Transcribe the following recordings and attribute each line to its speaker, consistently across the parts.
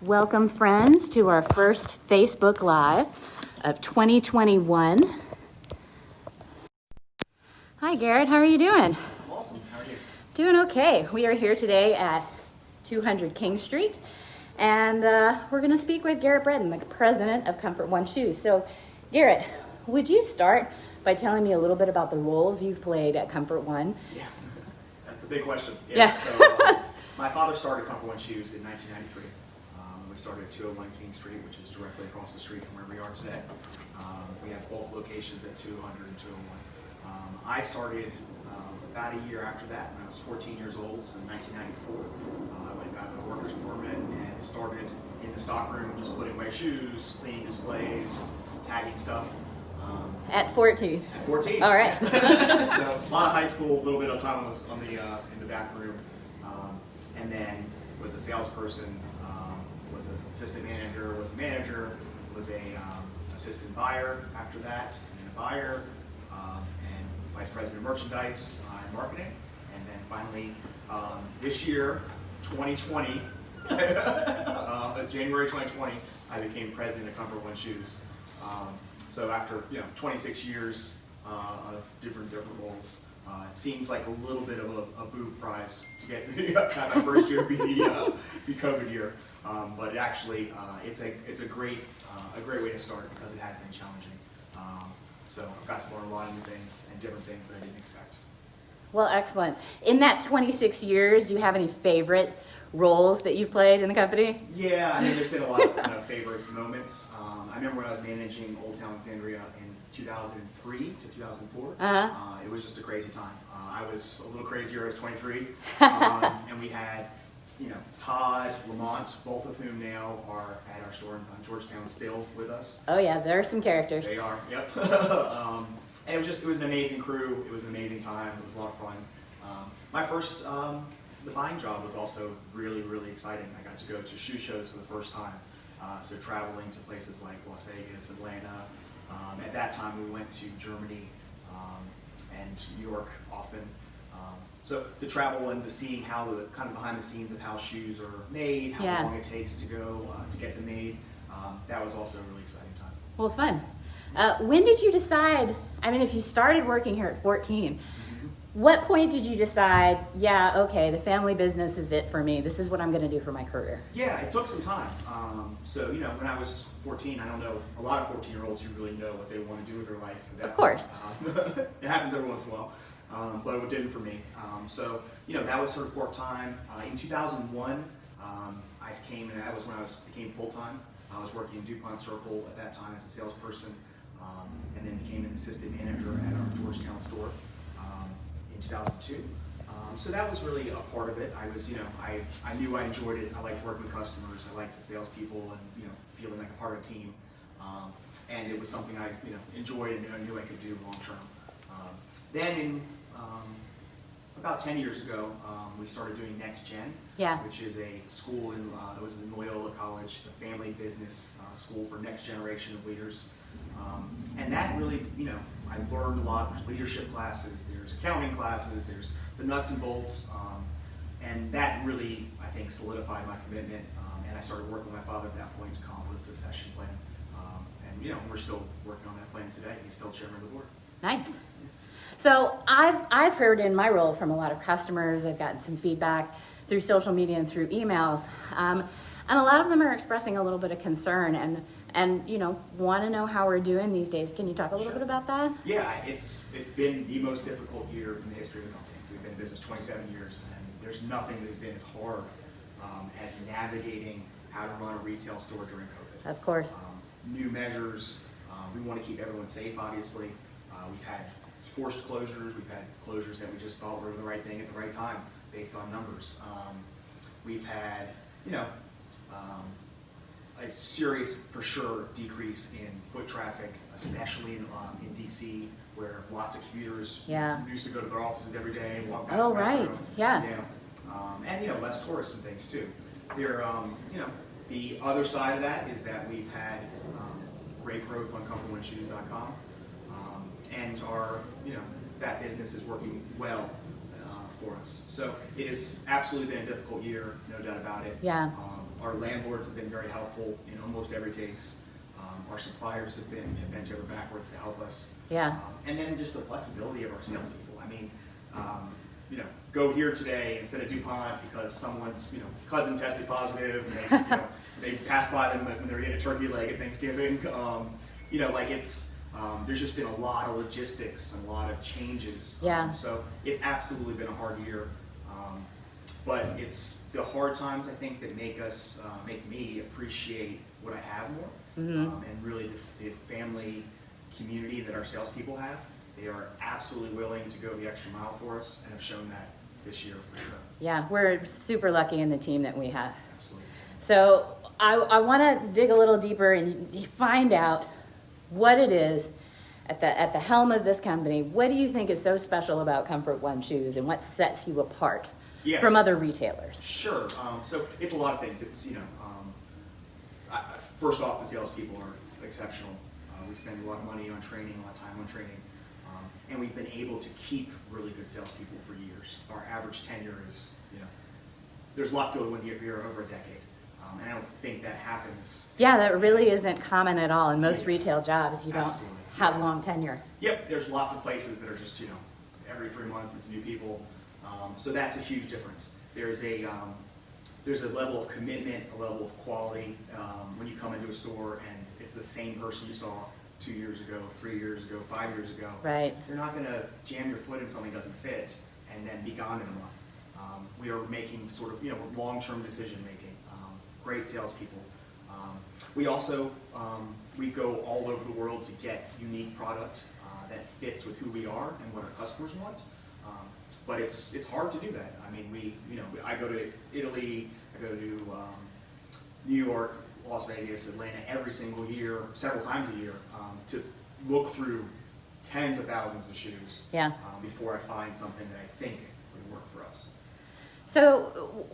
Speaker 1: Welcome, friends, to our first Facebook Live of 2021. Hi, Garrett. How are you doing?
Speaker 2: Awesome. How are you?
Speaker 1: Doing okay. We are here today at 200 King Street, and we're going to speak with Garrett Breton, the president of Comfort One Shoes. So, Garrett, would you start by telling me a little bit about the roles you've played at Comfort One?
Speaker 2: Yeah, that's a big question.
Speaker 1: Yeah.
Speaker 2: So, my father started Comfort One Shoes in 1993. We started at 201 King Street, which is directly across the street from where we are today. We have both locations at 200 and 201. I started about a year after that, when I was 14 years old, so in 1994. I went and got my worker's permit and started in the stock room, just putting away shoes, cleaning displays, tagging stuff.
Speaker 1: At 14.
Speaker 2: At 14.
Speaker 1: All right.
Speaker 2: So a lot of high school, a little bit of time in the back room, and then was a salesperson, was an assistant manager, was a manager, was a assistant buyer after that, and then a buyer, and vice president of merchandise and marketing, and then finally this year, 2020, January 2020, I became president of Comfort One Shoes. So after 26 years of different roles, it seems like a little bit of a boob prize to get my first year be COVID year, but actually it's a great way to start because it has been challenging. So I've got to learn a lot of new things and different things that I didn't expect.
Speaker 1: Well, excellent. In that 26 years, do you have any favorite roles that you've played in the company?
Speaker 2: Yeah, I mean, there's been a lot of kind of favorite moments. I remember when I was managing Old Town Alexandria in 2003 to 2004. It was just a crazy time. I was a little crazier. I was 23, and we had, Todd, Lamont, both of whom now are at our store in Georgetown, still with us.
Speaker 1: Oh yeah, there are some characters.
Speaker 2: They are. Yep. And it was an amazing crew. It was an amazing time. It was a lot of fun. My first the buying job was also really, really exciting. I got to go to shoe shows for the first time. So traveling to places like Las Vegas, Atlanta. At that time, we went to Germany and New York often. So the travel and the seeing how the kind of behind the scenes of how shoes are made, how long it takes to go to get them made, that was also a really exciting time.
Speaker 1: Well, fun. When did you decide, if you started working here at 14, what point did you decide, okay, the family business is it for me. This is what I'm going to do for my career?
Speaker 2: Yeah, it took some time. So, when I was 14, I don't know, a lot of 14-year-olds who really know what they want to do with their life.
Speaker 1: Of course.
Speaker 2: It happens every once in a while, but it didn't for me. So, that was sort of part time. In 2001, I came, and that was when I became full-time. I was working in DuPont Circle at that time as a salesperson, and then became an assistant manager at our Georgetown store. In 2002. So that was really a part of it. I was, I knew I enjoyed it. I liked working with customers. I liked the salespeople and, feeling like a part of a team. And it was something I, enjoyed and I knew I could do long term. Then in about 10 years ago, we started doing Next Gen, which is a school it was in Loyola College. It's a family business school for next generation of leaders. And that really, I learned a lot. There's leadership classes, there's accounting classes, there's the nuts and bolts, and that really, I think, solidified my commitment. And I started working with my father at that point to come up with a succession plan. And we're still working on that plan today. He's still chairman of the board.
Speaker 1: Nice. So I've heard in my role from a lot of customers. I've gotten some feedback through social media and through emails, and a lot of them are expressing a little bit of concern and want to know how we're doing these days. Can you talk a little bit about that?
Speaker 2: Yeah, it's been the most difficult year in the history of the company. We've been in business 27 years, and there's nothing that's been as hard as navigating how to run a retail store during COVID.
Speaker 1: Of course.
Speaker 2: New measures. We want to keep everyone safe, obviously. We've had forced closures. We've had closures that we just thought were the right thing at the right time based on numbers. We've had, a serious, for sure, decrease in foot traffic, especially in DC, where lots of commuters used to go to their offices every day and walk past the metro. And less tourists and things too. There, the other side of that is that we've had great growth on ComfortOneShoes.com, and our, that business is working well for us. So it has absolutely been a difficult year, no doubt about it. Our landlords have been very helpful in almost every case. Our suppliers have bent over backwards to help us.
Speaker 1: Yeah.
Speaker 2: And then just the flexibility of our salespeople. I mean, go here today instead of DuPont because someone's cousin tested positive, and they pass by them when they're eating a turkey leg at Thanksgiving. There's just been a lot of logistics and a lot of changes.
Speaker 1: Yeah.
Speaker 2: So it's absolutely been a hard year, but it's the hard times I think that make me appreciate what I have more, and really the family community that our salespeople have. They are absolutely willing to go the extra mile for us, and have shown that this year for sure.
Speaker 1: Yeah, we're super lucky in the team that we have.
Speaker 2: Absolutely.
Speaker 1: So I want to dig a little deeper and find out what it is at the helm of this company. What do you think is so special about Comfort One shoes, and what sets you apart from other retailers?
Speaker 2: Sure. So it's a lot of things. It's first off, the salespeople are exceptional. We spend a lot of money on training, a lot of time on training, and we've been able to keep really good salespeople for years. Our average tenure is, there's lots going on here over a decade, and I don't think that happens.
Speaker 1: Yeah, that really isn't common at all. In most retail jobs, you don't have long tenure.
Speaker 2: Yep, there's lots of places that are just, every 3 months it's new people, so that's a huge difference. There's a level of commitment, a level of quality when you come into a store and it's the same person you saw 2 years ago, 3 years ago, 5 years ago.
Speaker 1: Right.
Speaker 2: You're not going to jam your foot in something that doesn't fit and then be gone in a month. We are making sort of long-term decision making. Great salespeople. We also we go all over the world to get unique product that fits with who we are and what our customers want. But it's hard to do that. I mean, I go to Italy, I go to New York, Las Vegas, Atlanta every single year, several times a year, to look through tens of thousands of shoes before I find something that I think would work for us.
Speaker 3: So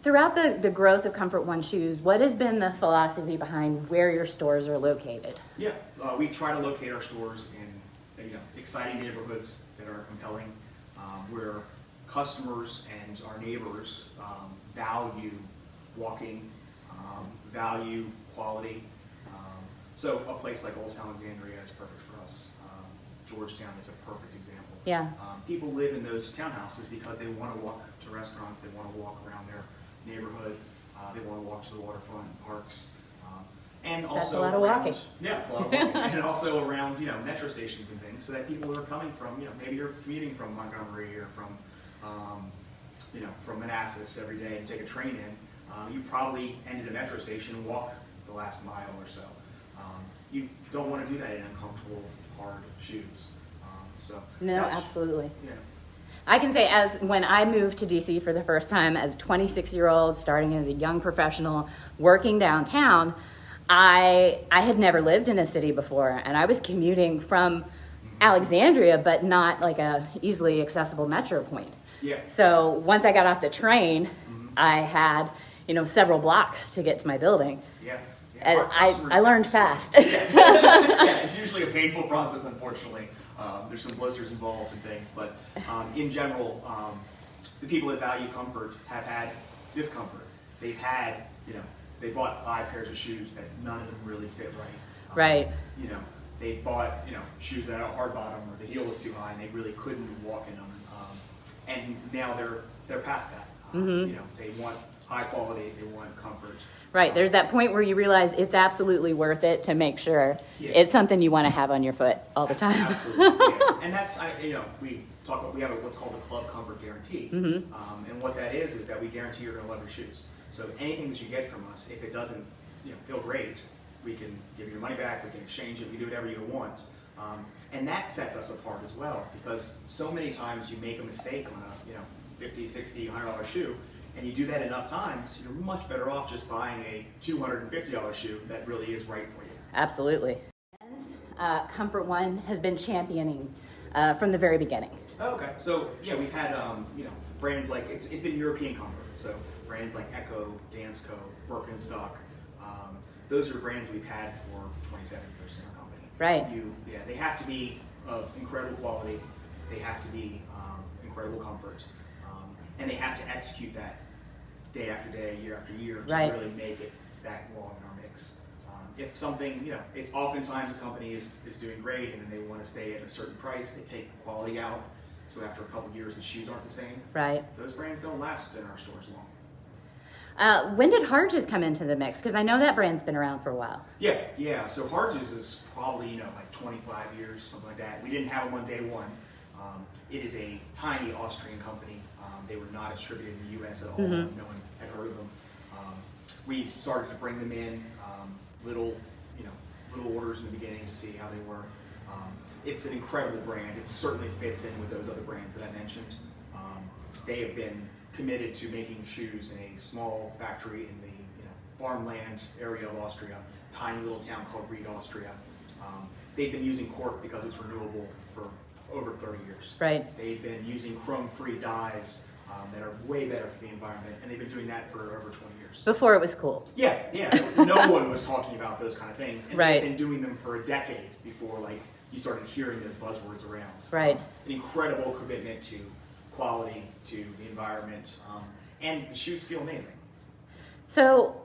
Speaker 3: throughout the growth of Comfort One shoes, what has been the philosophy behind where your stores are located?
Speaker 2: Yeah, we try to locate our stores in exciting neighborhoods that are compelling, where customers and our neighbors value walking, value quality. So a place like Old Town Alexandria is perfect for us. Georgetown is a perfect example.
Speaker 3: Yeah.
Speaker 2: People live in those townhouses because they want to walk to restaurants, they want to walk around their neighborhood, they want to walk to the waterfront and parks. And also
Speaker 3: That's a lot of walking.
Speaker 2: Yeah, it's a lot of walking. And also around metro stations and things, so that people who are coming from, maybe you're commuting from Montgomery or from Manassas every day and take a train in, you probably end at a metro station and walk the last mile or so. You don't want to do that in uncomfortable, hard shoes.
Speaker 3: No, absolutely.
Speaker 2: Yeah.
Speaker 3: I can say, as when I moved to DC for the first time as a 26-year-old, starting as a young professional, working downtown, I had never lived in a city before, and I was commuting from Alexandria, but not like a easily accessible metro point.
Speaker 2: Yeah.
Speaker 3: So once I got off the train, I had several blocks to get to my building.
Speaker 2: Yeah.
Speaker 3: And I learned fast.
Speaker 2: Yeah, it's usually a painful process, unfortunately. There's some blisters involved and things, but in general, the people that value comfort have had discomfort. They've had, they bought 5 pairs of shoes that none of them really fit right.
Speaker 3: Right.
Speaker 2: They bought, shoes that had a hard bottom or the heel was too high and they really couldn't walk in them. And now they're past that. They want high quality, they want comfort.
Speaker 3: Right, there's that point where you realize it's absolutely worth it to make sure it's something you want to have on your foot all the time.
Speaker 2: Absolutely, yeah. And that's, we have what's called the Club Comfort Guarantee. And what that is that we guarantee you're going to love your shoes. So anything that you get from us, if it doesn't feel great, we can give you your money back, we can exchange it, we do whatever you want. And that sets us apart as well, because so many times you make a mistake on a $50, $60, $100 shoe, and you do that enough times, you're much better off just buying a $250 shoe that really is right for you.
Speaker 3: Absolutely. Comfort One has been championing from the very beginning.
Speaker 2: Oh, okay. So yeah, we've had brands like it's been European comfort. So brands like Echo, Dansko, Birkenstock. Those are brands we've had for 27 years in our company.
Speaker 3: Right.
Speaker 2: They have to be of incredible quality. They have to be incredible comfort, and they have to execute that day after day, year after year to
Speaker 3: Right.
Speaker 2: really make it that long in our mix. If something, it's oftentimes a company is doing great and then they want to stay at a certain price, they take quality out. So after a couple years, the shoes aren't the same.
Speaker 3: Right.
Speaker 2: Those brands don't last in our stores long.
Speaker 3: When did Harges come into the mix? Because I know that brand's been around for a while.
Speaker 2: Yeah. So Harges is probably, like 25 years, something like that. We didn't have them on day one. It is a tiny Austrian company. They were not distributed in the U.S. at all.
Speaker 3: Mm-hmm.
Speaker 2: No one had heard of them. We started to bring them in, little orders in the beginning to see how they were. It's an incredible brand. It certainly fits in with those other brands that I mentioned. They have been committed to making shoes in a small factory in the farmland area of Austria, tiny little town called Ried, Austria. They've been using cork because it's renewable for over 30 years.
Speaker 3: Right.
Speaker 2: They've been using chrome-free dyes that are way better for the environment, and they've been doing that for over 20 years.
Speaker 3: Before it was cool.
Speaker 2: Yeah. No one was talking about those kind of things, and
Speaker 3: Right.
Speaker 2: they've been doing them for a decade before you started hearing those buzzwords around.
Speaker 3: Right.
Speaker 2: An incredible commitment to quality, to the environment, and the shoes feel amazing.
Speaker 3: So,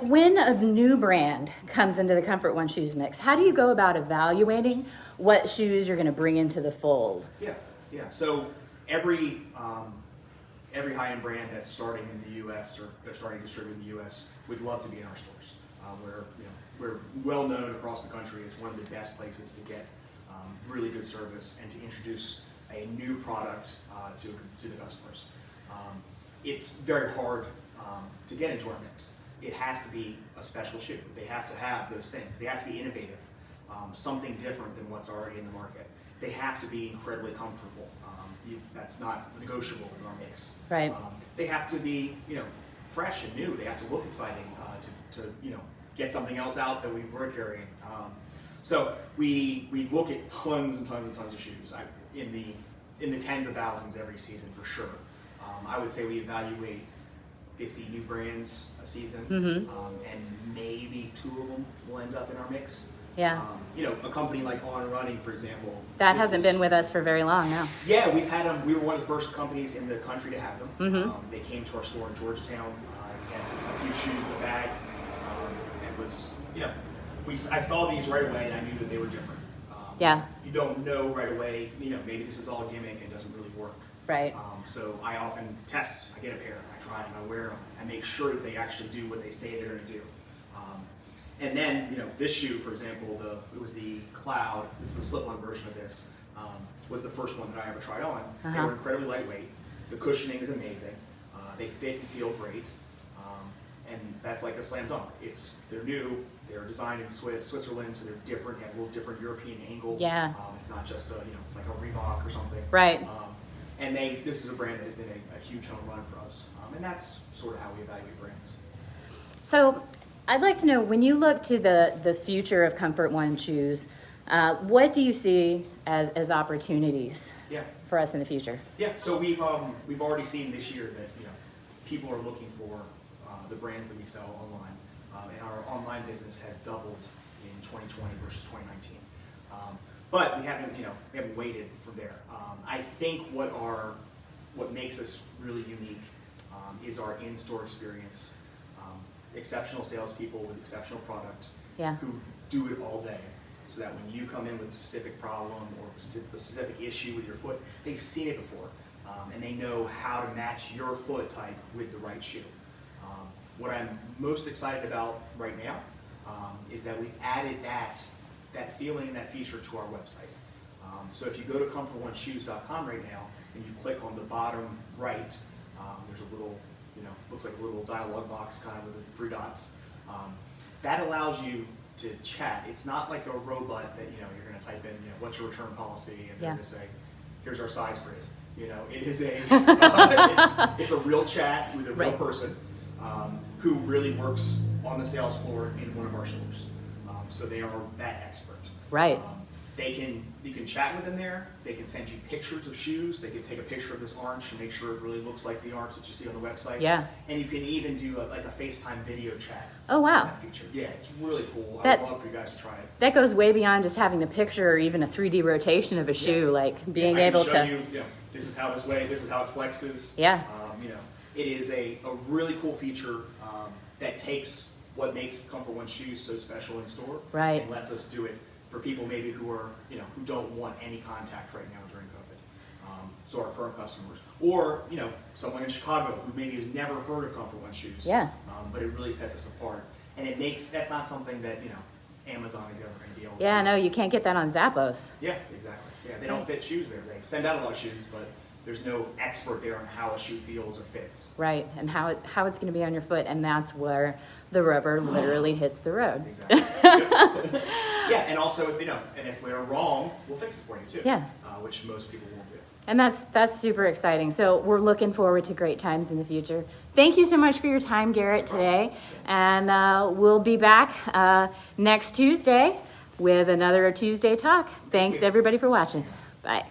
Speaker 3: when a new brand comes into the Comfort One Shoes mix, how do you go about evaluating what shoes you're going to bring into the fold?
Speaker 2: Yeah. So every high-end brand that's starting in the U.S. or they're starting to distribute in the U.S. would love to be in our stores. We're well known across the country as one of the best places to get really good service and to introduce a new product to the customers. It's very hard to get into our mix. It has to be a special shoe. They have to have those things. They have to be innovative, something different than what's already in the market. They have to be incredibly comfortable. That's not negotiable in our mix.
Speaker 3: Right.
Speaker 2: They have to be, fresh and new. They have to look exciting to get something else out that we were carrying. So we look at tons and tons and tons of shoes in the tens of thousands every season for sure. I would say we evaluate 50 new brands a season, and maybe 2 of them will end up in our mix.
Speaker 3: Yeah.
Speaker 2: A company like On Running, for example.
Speaker 3: That hasn't been with us for very long now.
Speaker 2: Yeah, we've had them. We were one of the first companies in the country to have them.
Speaker 3: Mm-hmm.
Speaker 2: They came to our store in Georgetown. Had a few shoes in the bag. It was, I saw these right away and I knew that they were different.
Speaker 3: Yeah.
Speaker 2: You don't know right away, maybe this is all gimmick and doesn't really work.
Speaker 3: Right.
Speaker 2: So I often test. I get a pair, I try them, I wear them, I make sure that they actually do what they say they're going to do. And then, this shoe, for example, it was the Cloud. It's the slip-on version of this. Was the first one that I ever tried on. They were incredibly lightweight. The cushioning is amazing. They fit and feel great, and that's like a slam dunk. They're new. They're designed in Switzerland, so they're different. They have a little different European angle.
Speaker 3: Yeah.
Speaker 2: It's not just like a Reebok or something.
Speaker 3: Right.
Speaker 2: And this is a brand that has been a huge home run for us, and that's sort of how we evaluate brands.
Speaker 3: So, I'd like to know, when you look to the future of Comfort One Shoes, what do you see as opportunities for us in the future?
Speaker 2: Yeah, so we've already seen this year that people are looking for the brands that we sell online, and our online business has doubled in 2020 versus 2019. But we haven't waited from there. I think what makes us really unique is our in-store experience. Exceptional salespeople with exceptional product who do it all day, so that when you come in with a specific problem or a specific issue with your foot, they've seen it before, and they know how to match your foot type with the right shoe. What I'm most excited about right now is that we've added that feeling and that feature to our website. So if you go to comfortoneshoes.com right now and you click on the bottom right, there's a little, looks like a little dialog box kind of with the 3 dots. That allows you to chat. It's not like a robot that you're going to type in, what's your return policy, and they're going to say, here's our size grid. It is it's a real chat with a real person who really works on the sales floor in one of our stores. So they are that expert.
Speaker 3: Right.
Speaker 2: You can chat with them there. They can send you pictures of shoes. They can take a picture of this orange and make sure it really looks like the orange that you see on the website.
Speaker 3: Yeah.
Speaker 2: And you can even do a FaceTime video chat.
Speaker 3: Oh, wow.
Speaker 2: That feature. Yeah, it's really cool. I would love for you guys to try it.
Speaker 3: That goes way beyond just having the picture or even a 3D rotation of a shoe, like being
Speaker 2: I
Speaker 3: able
Speaker 2: can show
Speaker 3: to.
Speaker 2: you, this is how this is how it flexes.
Speaker 3: Yeah.
Speaker 2: It is a really cool feature that takes what makes Comfort One shoes so special in store,
Speaker 3: Right.
Speaker 2: and lets us do it for people maybe who are, who don't want any contact right now during COVID. So our current customers, or someone in Chicago who maybe has never heard of Comfort One shoes.
Speaker 3: Yeah.
Speaker 2: But it really sets us apart, and that's not something that Amazon is ever going to be able to.
Speaker 3: Yeah,
Speaker 2: do.
Speaker 3: no, you can't get that on Zappos.
Speaker 2: Yeah, exactly. Yeah, they don't fit shoes there. They send out a lot of shoes, but there's no expert there on how a shoe feels or fits.
Speaker 3: Right, and how it's going to be on your foot, and that's where the rubber literally hits the road.
Speaker 2: Exactly. Yep. Yeah, and also if we're wrong, we'll fix it for you too.
Speaker 3: Yeah.
Speaker 2: Which most people won't do.
Speaker 3: And that's super exciting. So we're looking forward to great times in the future. Thank you so much for your time, Garrett, today. And we'll be back next Tuesday with another Tuesday Talk. Thanks, everybody, for watching. Bye.